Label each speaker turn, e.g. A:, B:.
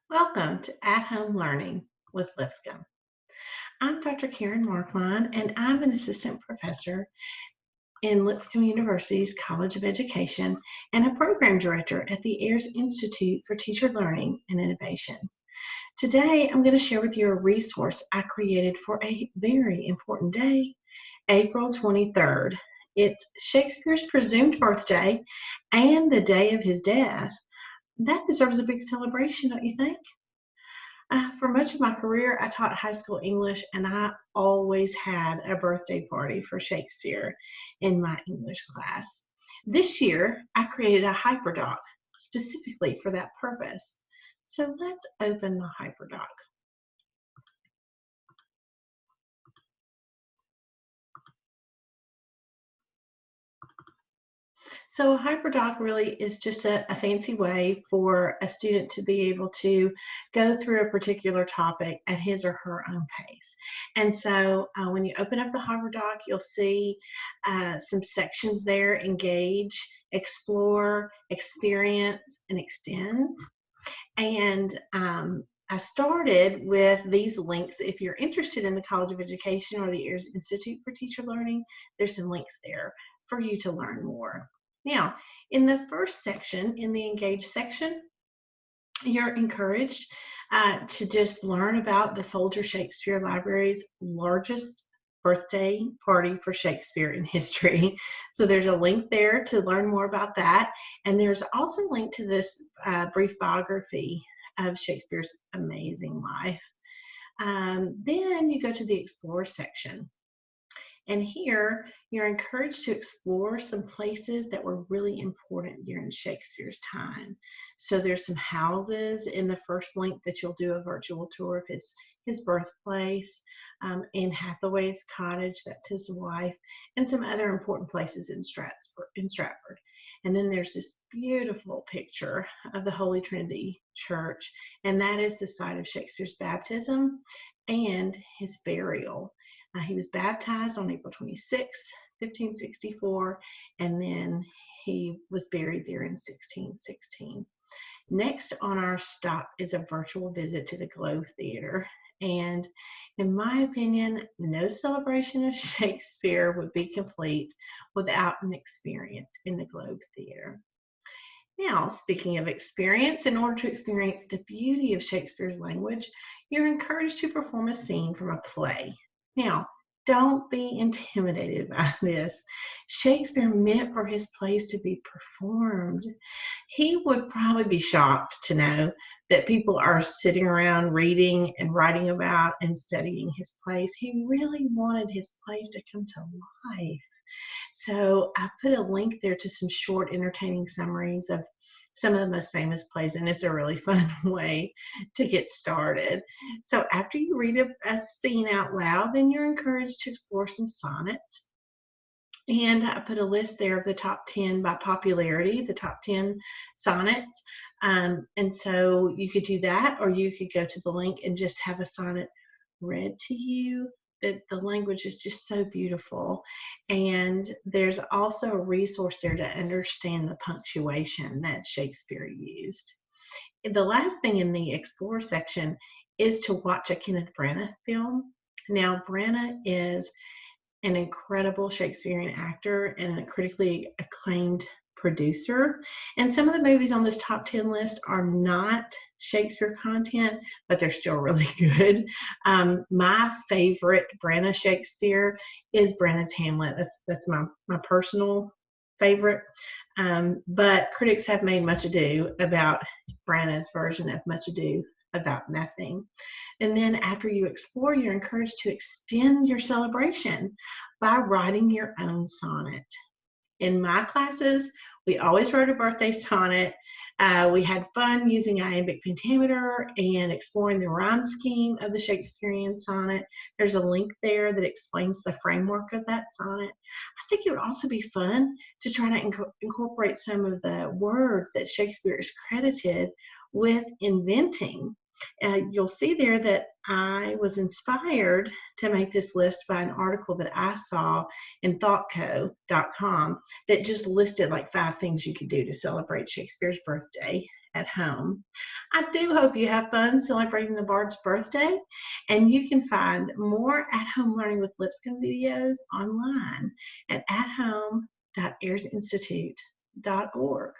A: Welcome to At Home Learning with Lipscomb. I'm Dr. Karen Marklein, and I'm an assistant professor in Lipscomb University's College of Education and a program director at the Ayers Institute for Teacher Learning and Innovation. Today, I'm going to share with you a resource I created for a very important day, April 23rd. It's Shakespeare's presumed birthday and the day of his death. That deserves a big celebration, don't you think? For much of my career, I taught high school English, and I always had a birthday party for Shakespeare in my English class. This year, I created a hyperdoc specifically for that purpose. So let's open the hyperdoc. So a hyperdoc really is just a fancy way for a student to be able to go through a particular topic at his or her own pace. And so when you open up the hyperdoc, you'll see some sections there: engage, explore, experience, and extend. And I started with these links. If you're interested in the College of Education or the Ayers Institute for Teacher Learning, there's some links there for you to learn more. Now, in the first section, in the Engage section, you're encouraged to just learn about the Folger Shakespeare Library's largest birthday party for Shakespeare in history. So there's a link there to learn more about that. And there's also a link to this brief biography of Shakespeare's amazing life. Then you go to the Explore section. And here, you're encouraged to explore some places that were really important during Shakespeare's time. So there's some houses in the first link that you'll do a virtual tour of his birthplace, Anne Hathaway's cottage, that's his wife, and some other important places in Stratford. And then there's this beautiful picture of the Holy Trinity Church, and that is the site of Shakespeare's baptism and his burial. He was baptized on April 26, 1564, and then he was buried there in 1616. Next on our stop is a virtual visit to the Globe Theater. And in my opinion, no celebration of Shakespeare would be complete without an experience in the Globe Theater. Now, speaking of experience, in order to experience the beauty of Shakespeare's language, you're encouraged to perform a scene from a play. Now, don't be intimidated by this. Shakespeare meant for his plays to be performed. He would probably be shocked to know that people are sitting around reading and writing about and studying his plays. He really wanted his plays to come to life. So I put a link there to some short, entertaining summaries of some of the most famous plays, and it's a really fun way to get started. So after you read a scene out loud, then you're encouraged to explore some sonnets. And I put a list there of the top 10 by popularity, the top 10 sonnets. And so you could do that, or you could go to the link and just have a sonnet read to you. The language is just so beautiful. And there's also a resource there to understand the punctuation that Shakespeare used. The last thing in the Explore section is to watch a Kenneth Branagh film. Now, Branagh is an incredible Shakespearean actor and a critically acclaimed producer. And some of the movies on this top 10 list are not Shakespeare content, but they're still really good. My favorite Branagh Shakespeare is Branagh's Hamlet. That's my personal favorite. But critics have made much ado about Branagh's version of Much Ado About Nothing. And then after you explore, you're encouraged to extend your celebration by writing your own sonnet. In my classes, we always wrote a birthday sonnet. We had fun using iambic pentameter and exploring the rhyme scheme of the Shakespearean sonnet. There's a link there that explains the framework of that sonnet. I think it would also be fun to try to incorporate some of the words that Shakespeare is credited with inventing. You'll see there that I was inspired to make this list by an article that I saw in thoughtco.com that just listed like 5 things you could do to celebrate Shakespeare's birthday at home. I do hope you have fun celebrating the Bard's birthday, and you can find more at-home learning with Lipscomb videos online at athome.airsinstitute.org.